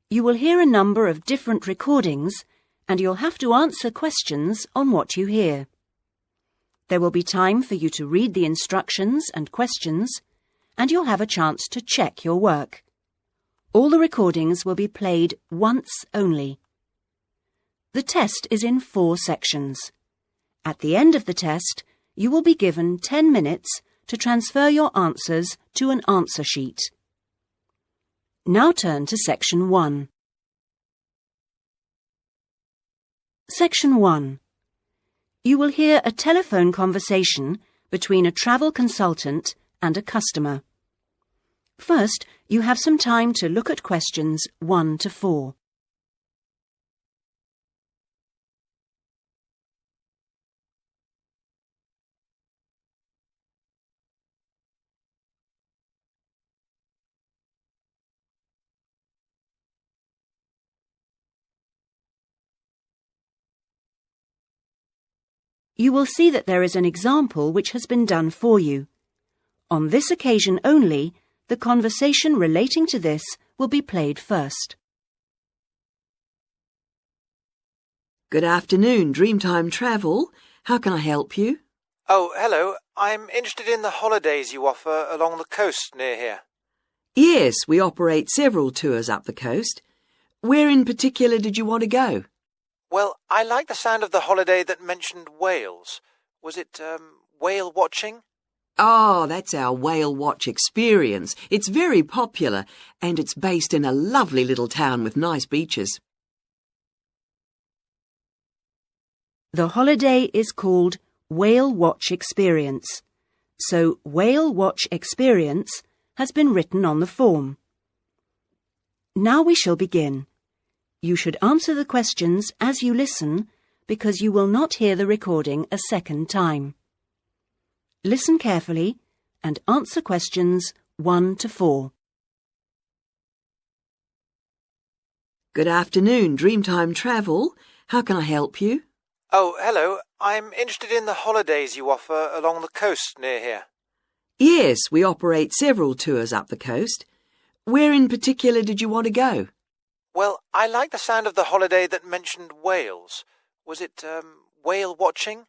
You will hear a number of different recordings and you'll have to answer questions on what you hear. There will be time for you to read the instructions and questions, and you'll have a chance to check your work. All the recordings will be played once only. The test is in 4 sections. At the end of the test, you will be given 10 minutes to transfer your answers to an answer sheet. Now turn to Section 1. Section 1. You will hear a telephone conversation between a travel consultant and a customer. First, you have some time to look at questions 1 to 4. You will see that there is an example which has been done for you. On this occasion only, the conversation relating to this will be played first. Good afternoon, Dreamtime Travel. How can I help you? Oh, hello. I'm interested in the holidays you offer along the coast near here. Yes, we operate several tours up the coast. Where in particular did you want to go? Well, I like the sound of the holiday that mentioned whales. Was it, whale watching? Oh, that's our whale watch experience. It's very popular, and it's based in a lovely little town with nice beaches. The holiday is called Whale Watch Experience, so Whale Watch Experience has been written on the form. Now we shall begin. You should answer the questions as you listen because you will not hear the recording a second time. Listen carefully and answer questions 1 to 4. Good afternoon, Dreamtime Travel. How can I help you? Oh, hello. I'm interested in the holidays you offer along the coast near here. Yes, we operate several tours up the coast. Where in particular did you want to go? Well, I like the sound of the holiday that mentioned whales. Was it, whale watching?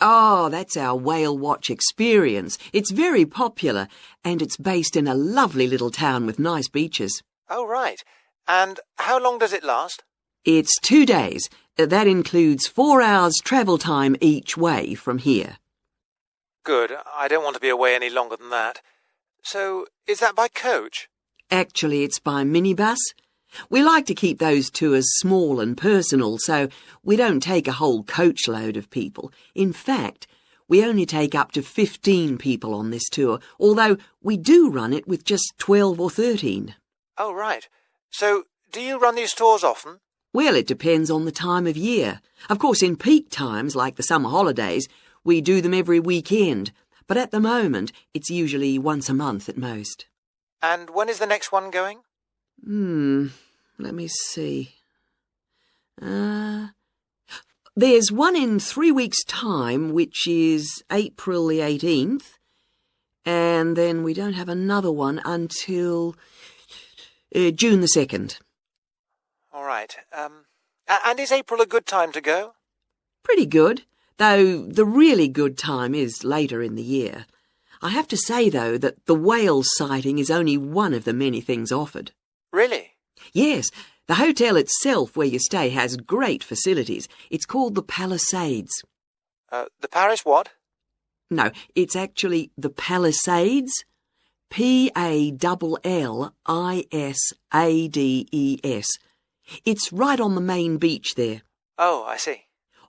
Oh, that's our whale watch experience. It's very popular, and it's based in a lovely little town with nice beaches. Oh, right. And how long does it last? It's 2 days. That includes 4 hours travel time each way from here. Good. I don't want to be away any longer than that. So, is that by coach? Actually, it's by minibus. We like to keep those tours small and personal, so we don't take a whole coachload of people. In fact, we only take up to 15 people on this tour, although we do run it with just 12 or 13. Oh, right. So, do you run these tours often? Well, it depends on the time of year. Of course, in peak times, like the summer holidays, we do them every weekend, but at the moment, it's usually once a month at most. And when is the next one going? Let me see. There's one in 3 weeks' time, which is April the 18th, and then we don't have another one until June the 2nd. All right. And is April a good time to go? Pretty good, though the really good time is later in the year. I have to say, though, that the whale sighting is only one of the many things offered. Really? Yes, the hotel itself where you stay has great facilities. It's called the Palisades. The Paris what? No, it's actually the Palisades. Pallissades. It's right on the main beach there. Oh, I see.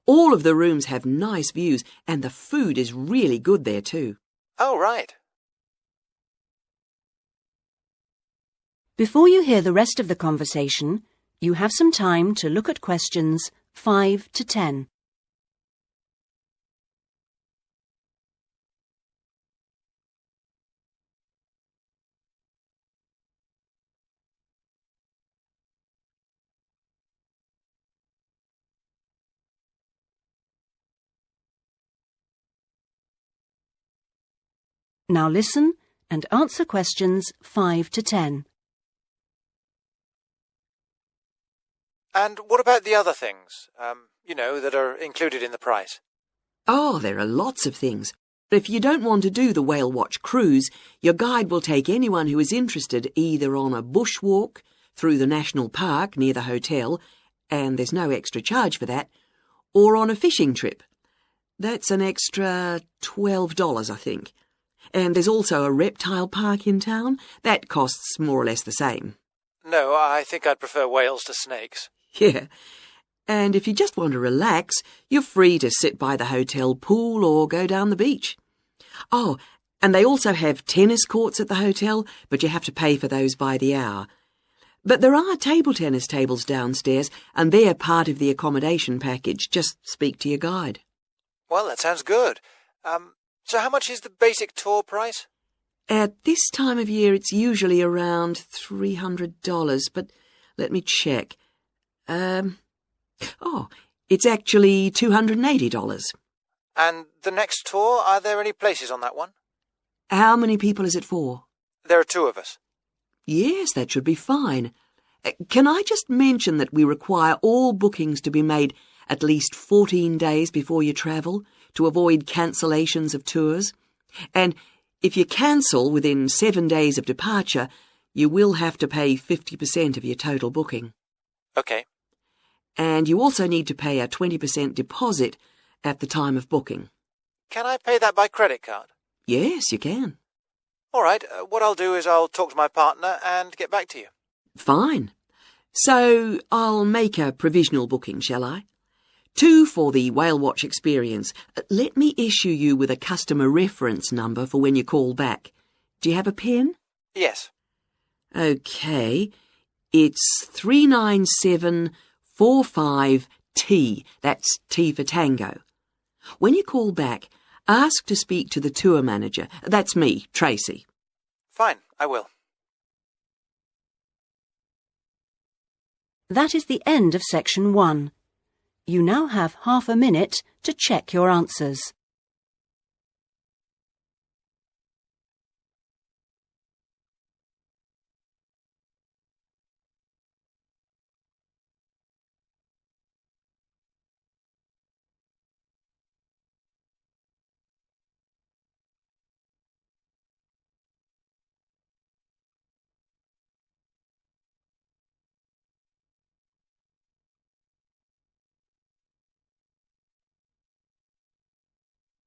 All of the rooms have nice views, and the food is really good there too. Oh, right. Before you hear the rest of the conversation, you have some time to look at questions 5 to 10. Now listen and answer questions 5 to 10. And what about the other things, that are included in the price? Oh, there are lots of things. If you don't want to do the whale watch cruise, your guide will take anyone who is interested either on a bushwalk through the national park near the hotel, and there's no extra charge for that, or on a fishing trip. That's an extra $12, I think. And there's also a reptile park in town. That costs more or less the same. No, I think I'd prefer whales to snakes. Yeah. And if you just want to relax, you're free to sit by the hotel pool or go down the beach. Oh, and they also have tennis courts at the hotel, but you have to pay for those by the hour. But there are table tennis tables downstairs, and they're part of the accommodation package. Just speak to your guide. Well, that sounds good. So how much is the basic tour price? At this time of year, it's usually around $300, but let me check. It's actually $280. And the next tour, are there any places on that one? How many people is it for? There are 2 of us. Yes, that should be fine. Can I just mention that we require all bookings to be made at least 14 days before you travel to avoid cancellations of tours? And if you cancel within 7 days of departure, you will have to pay 50% of your total booking. Okay. And you also need to pay a 20% deposit at the time of booking. Can I pay that by credit card? Yes, you can. All right, what I'll do is I'll talk to my partner and get back to you. Fine. So I'll make a provisional booking, shall I? 2 for the whale watch experience. Let me issue you with a customer reference number for when you call back. Do you have a pen? Yes. OK. It's 39745T. That's T for Tango. When you call back, ask to speak to the tour manager. That's me, Tracy. Fine, I will. That is the end of section 1. You now have half a minute to check your answers.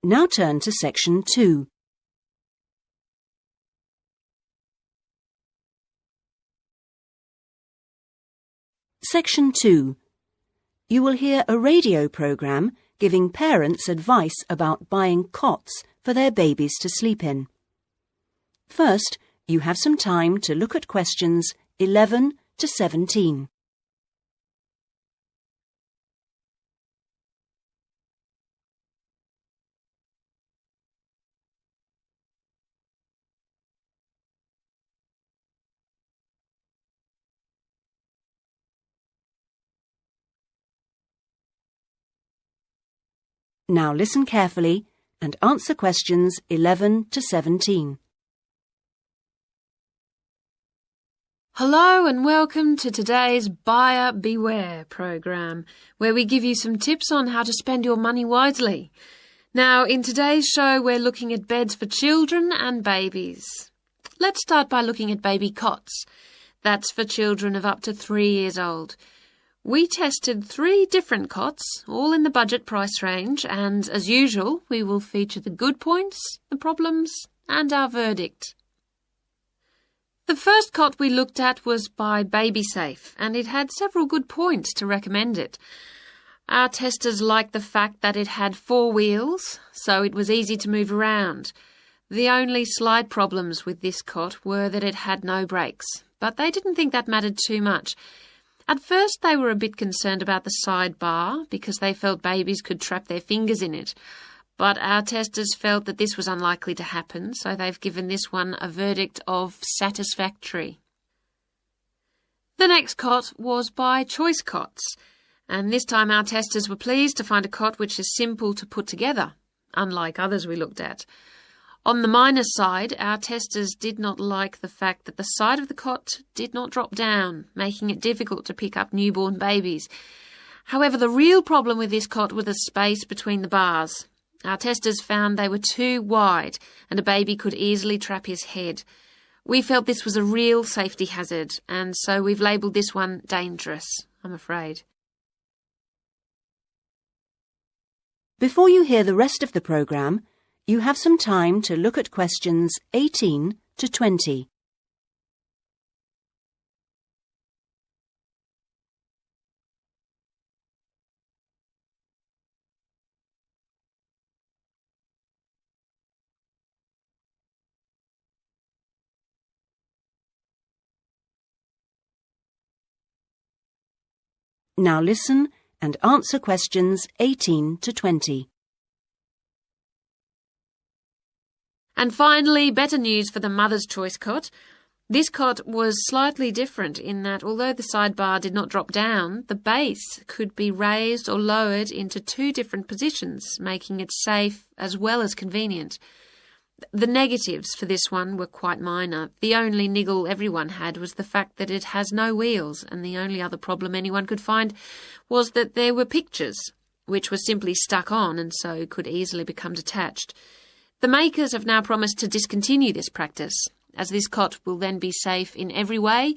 Now turn to section 2. Section 2. You will hear a radio program giving parents advice about buying cots for their babies to sleep in. First, you have some time to look at questions 11 to 17. Now listen carefully and answer questions 11 to 17. Hello and welcome to today's Buyer Beware program, where we give you some tips on how to spend your money wisely. Now, in today's show, we're looking at beds for children and babies. Let's start by looking at baby cots. That's for children of up to 3 years old. We tested 3 different cots, all in the budget price range, and as usual, we will feature the good points, the problems, and our verdict. The first cot we looked at was by BabySafe, and it had several good points to recommend it. Our testers liked the fact that it had 4 wheels, so it was easy to move around. The only slight problems with this cot were that it had no brakes, but they didn't think that mattered too much. At first they were a bit concerned about the side bar because they felt babies could trap their fingers in it. But our testers felt that this was unlikely to happen, so they've given this one a verdict of satisfactory. The next cot was by Choice Cots, and this time our testers were pleased to find a cot which is simple to put together, unlike others we looked at. On the minus side, our testers did not like the fact that the side of the cot did not drop down, making it difficult to pick up newborn babies. However, the real problem with this cot was the space between the bars. Our testers found they were too wide and a baby could easily trap his head. We felt this was a real safety hazard, and so we've labelled this one dangerous, I'm afraid. Before you hear the rest of the programme, you have some time to look at questions 18 to 20. Now listen and answer questions 18 to 20. And finally, better news for the Mother's Choice cot. This cot was slightly different in that although the sidebar did not drop down, the base could be raised or lowered into two different positions, making it safe as well as convenient. The negatives for this one were quite minor. The only niggle everyone had was the fact that it has no wheels, and the only other problem anyone could find was that there were pictures, which were simply stuck on and so could easily become detached. The makers have now promised to discontinue this practice. As this cot will then be safe in every way,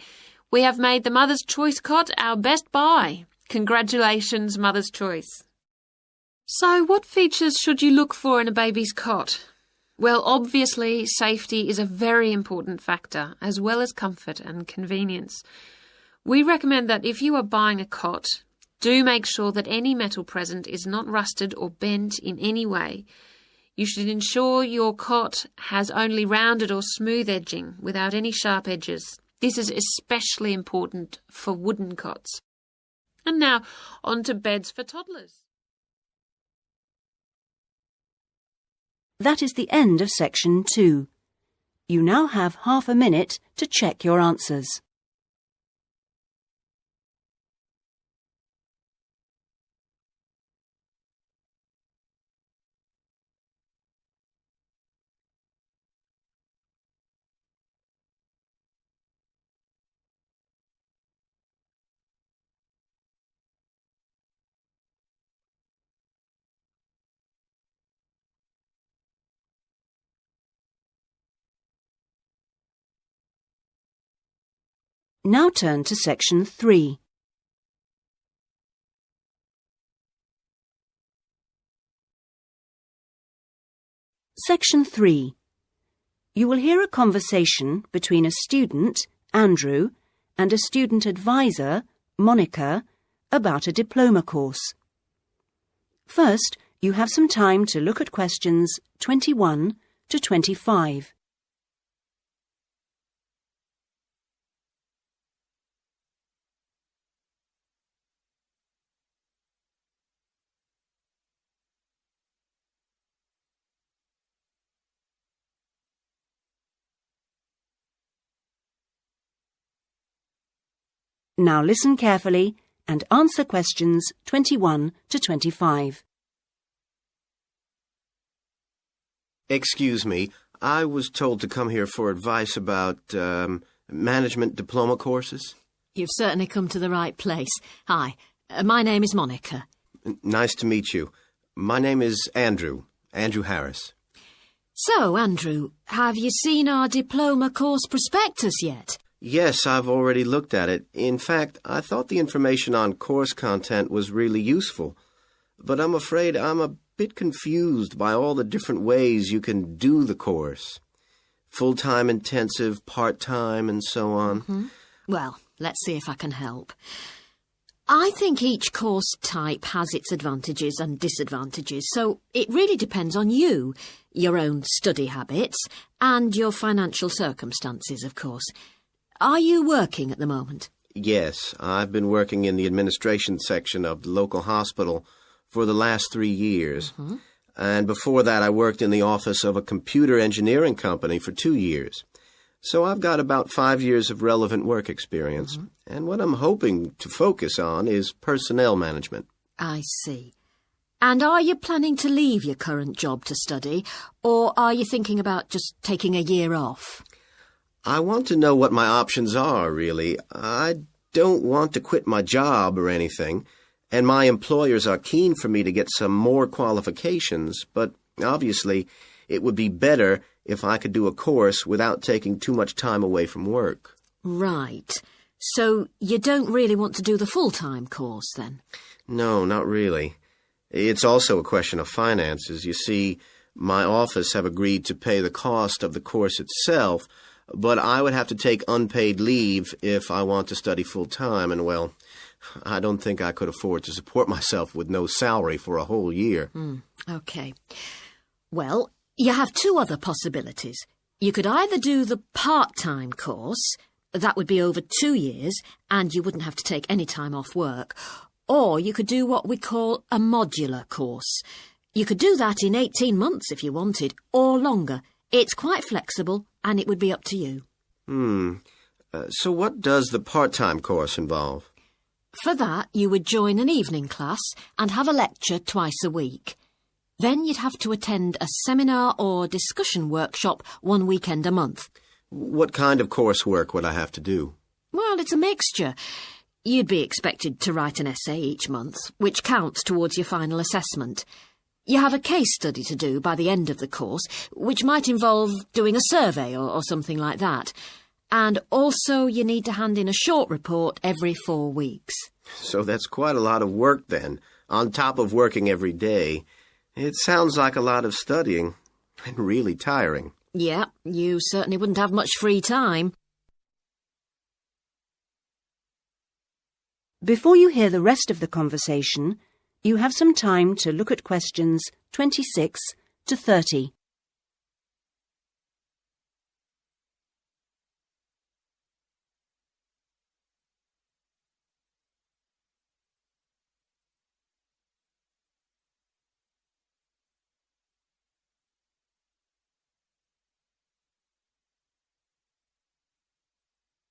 we have made the Mother's Choice cot our best buy. Congratulations, Mother's Choice. So what features should you look for in a baby's cot? Well, obviously, safety is a very important factor, as well as comfort and convenience. We recommend that if you are buying a cot, do make sure that any metal present is not rusted or bent in any way. You should ensure your cot has only rounded or smooth edging without any sharp edges. This is especially important for wooden cots. And now, on to beds for toddlers. That is the end of section 2. You now have half a minute to check your answers. Now turn to section 3. Section 3. You will hear a conversation between a student, Andrew, and a student advisor, Monica, about a diploma course. First, you have some time to look at questions 21 to 25. Now listen carefully and answer questions 21 to 25. Excuse me, I was told to come here for advice about management diploma courses. You've certainly come to the right place. Hi, my name is Monica. Nice to meet you. My name is Andrew Harris. So, Andrew, have you seen our diploma course prospectus yet? Yes, I've already looked at it. In fact, I thought the information on course content was really useful. But I'm afraid I'm a bit confused by all the different ways you can do the course. Full-time intensive, part-time, and so on. Mm-hmm. Well, let's see if I can help. I think each course type has its advantages and disadvantages, so it really depends on you, your own study habits, and your financial circumstances, of course. Are you working at the moment? Yes, I've been working in the administration section of the local hospital for the last 3 years. Mm-hmm. And before that, I worked in the office of a computer engineering company for 2 years. So I've got about 5 years of relevant work experience. Mm-hmm. And what I'm hoping to focus on is personnel management. I see. And are you planning to leave your current job to study, or are you thinking about just taking a year off? I want to know what my options are, really. I don't want to quit my job or anything, and my employers are keen for me to get some more qualifications, but obviously it would be better if I could do a course without taking too much time away from work. Right. So you don't really want to do the full-time course, then? No, not really. It's also a question of finances. You see, my office have agreed to pay the cost of the course itself, but I would have to take unpaid leave if I want to study full-time, and, well, I don't think I could afford to support myself with no salary for a whole year. OK. Well, you have two other possibilities. You could either do the part-time course, that would be over 2 years, and you wouldn't have to take any time off work, or you could do what we call a modular course. You could do that in 18 months if you wanted, or longer. It's quite flexible, and it would be up to you. So what does the part-time course involve? For that, you would join an evening class and have a lecture twice a week. Then you'd have to attend a seminar or discussion workshop 1 weekend a month. What kind of coursework would I have to do? Well, it's a mixture. You'd be expected to write an essay each month, which counts towards your final assessment. You have a case study to do by the end of the course, which might involve doing a survey or something like that. And also you need to hand in a short report every 4 weeks. So that's quite a lot of work then, on top of working every day. It sounds like a lot of studying, and really tiring. Yeah, you certainly wouldn't have much free time. Before you hear the rest of the conversation, you have some time to look at questions 26 to 30.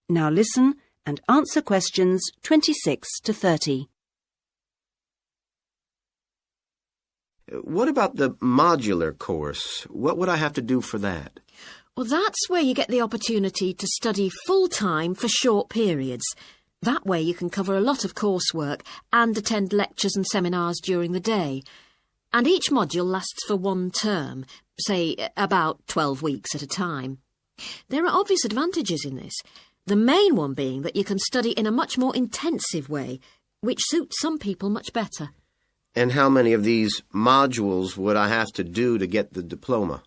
Now listen and answer questions 26 to 30. What about the modular course? What would I have to do for that? Well, that's where you get the opportunity to study full-time for short periods. That way you can cover a lot of coursework and attend lectures and seminars during the day. And each module lasts for 1 term, say about 12 weeks at a time. There are obvious advantages in this. The main one being that you can study in a much more intensive way, which suits some people much better. And how many of these modules would I have to do to get the diploma?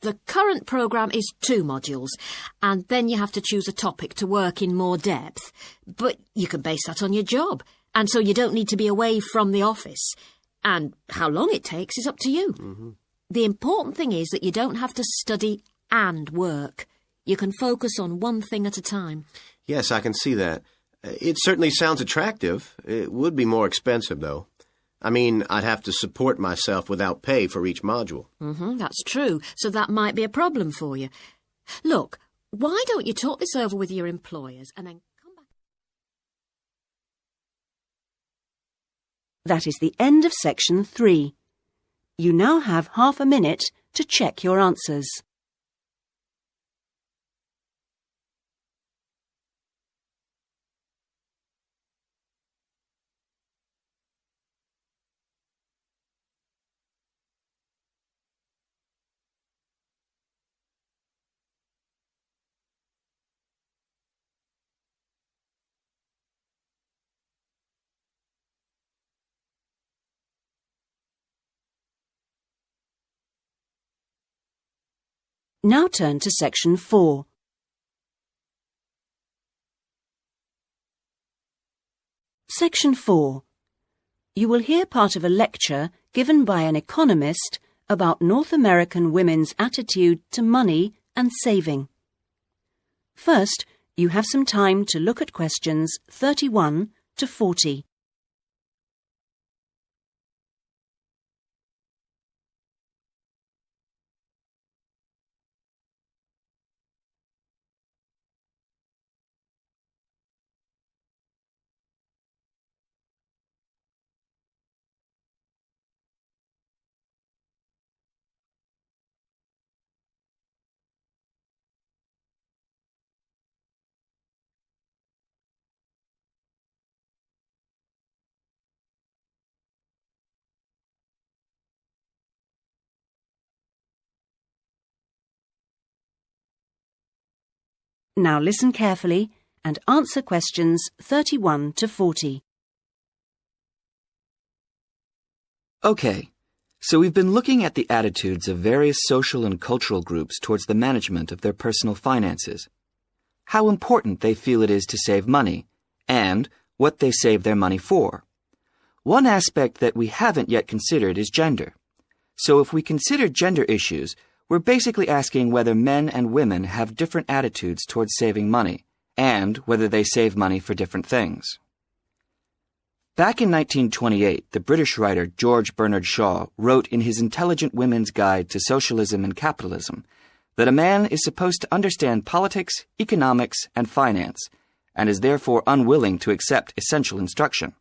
The current programme is 2 modules, and then you have to choose a topic to work in more depth. But you can base that on your job, and so you don't need to be away from the office. And how long it takes is up to you. The important thing is that you don't have to study and work. You can focus on one thing at a time. Yes, I can see that. It certainly sounds attractive. It would be more expensive, though. I mean, I'd have to support myself without pay for each module. That's true, so that might be a problem for you. Look, why don't you talk this over with your employers and then come back? That is the end of section 3. You now have half a minute to check your answers. Now turn to section 4. Section 4. You will hear part of a lecture given by an economist about North American women's attitude to money and saving. First, you have some time to look at questions 31 to 40. Now listen carefully and answer questions 31 to 40. Okay, so we've been looking at the attitudes of various social and cultural groups towards the management of their personal finances, how important they feel it is to save money, and what they save their money for. One aspect that we haven't yet considered is gender. So if we consider gender issues, we're basically asking whether men and women have different attitudes towards saving money, and whether they save money for different things. Back in 1928, the British writer George Bernard Shaw wrote in his Intelligent Women's Guide to Socialism and Capitalism that a man is supposed to understand politics, economics, and finance, and is therefore unwilling to accept essential instruction.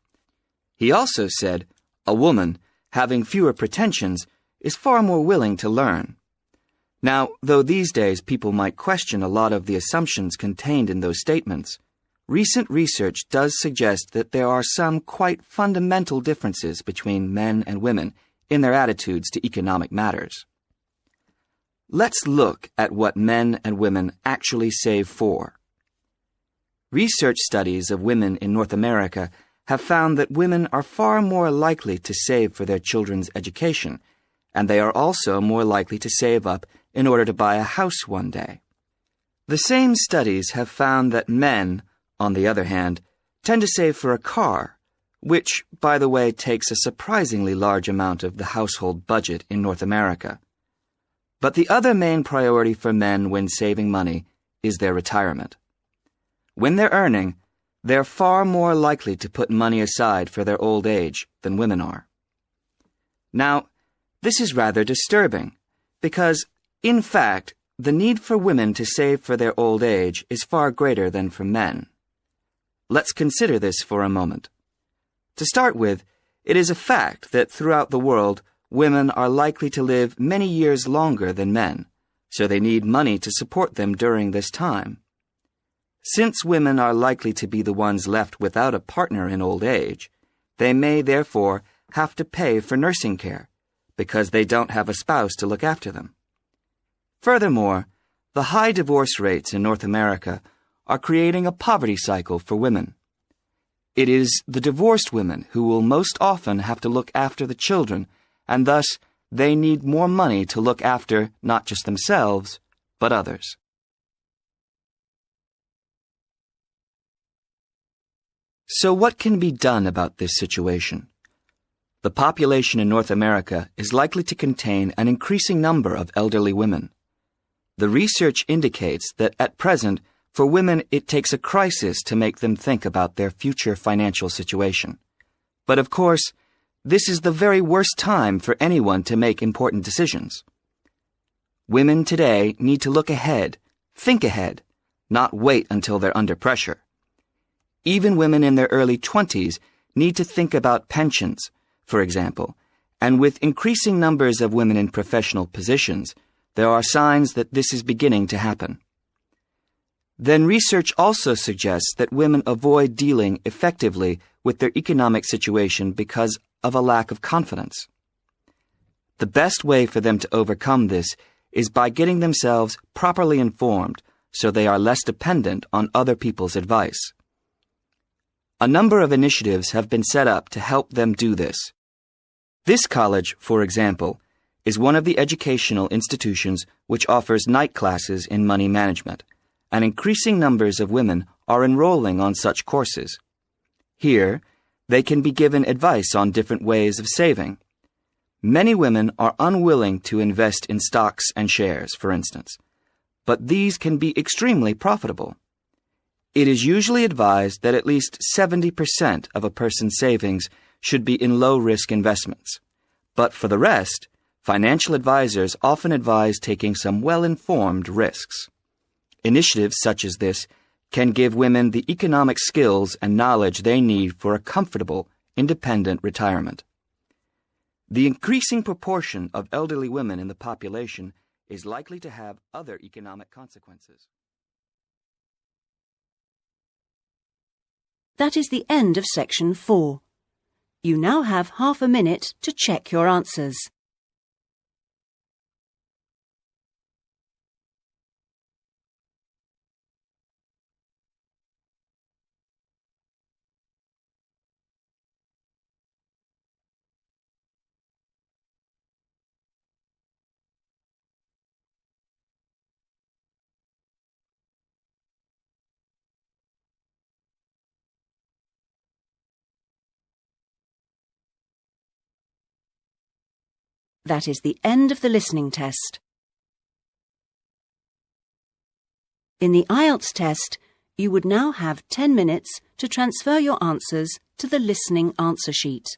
He also said, a woman, having fewer pretensions, is far more willing to learn. Now, though these days people might question a lot of the assumptions contained in those statements, recent research does suggest that there are some quite fundamental differences between men and women in their attitudes to economic matters. Let's look at what men and women actually save for. Research studies of women in North America have found that women are far more likely to save for their children's education, and they are also more likely to save up in order to buy a house one day. The same studies have found that men, on the other hand, tend to save for a car, which, by the way, takes a surprisingly large amount of the household budget in North America. But the other main priority for men when saving money is their retirement. When they're earning, they're far more likely to put money aside for their old age than women are. Now, this is rather disturbing, because, in fact, the need for women to save for their old age is far greater than for men. Let's consider this for a moment. To start with, it is a fact that throughout the world, women are likely to live many years longer than men, so they need money to support them during this time. Since women are likely to be the ones left without a partner in old age, they may therefore have to pay for nursing care, because they don't have a spouse to look after them. Furthermore, the high divorce rates in North America are creating a poverty cycle for women. It is the divorced women who will most often have to look after the children, and thus they need more money to look after not just themselves, but others. So what can be done about this situation? The population in North America is likely to contain an increasing number of elderly women. The research indicates that at present, for women, it takes a crisis to make them think about their future financial situation. But of course, this is the very worst time for anyone to make important decisions. Women today need to look ahead, think ahead, not wait until they're under pressure. Even women in their early 20s need to think about pensions, for example, and with increasing numbers of women in professional positions, there are signs that this is beginning to happen. Then research also suggests that women avoid dealing effectively with their economic situation because of a lack of confidence. The best way for them to overcome this is by getting themselves properly informed so they are less dependent on other people's advice. A number of initiatives have been set up to help them do this. This college, for example, is one of the educational institutions which offers night classes in money management, and increasing numbers of women are enrolling on such courses. Here, they can be given advice on different ways of saving. Many women are unwilling to invest in stocks and shares, for instance, but these can be extremely profitable. It is usually advised that at least 70% of a person's savings should be in low-risk investments. But for the rest, financial advisors often advise taking some well-informed risks. Initiatives such as this can give women the economic skills and knowledge they need for a comfortable, independent retirement. The increasing proportion of elderly women in the population is likely to have other economic consequences. That is the end of section 4. You now have half a minute to check your answers. That is the end of the listening test. In the IELTS test, you would now have 10 minutes to transfer your answers to the listening answer sheet.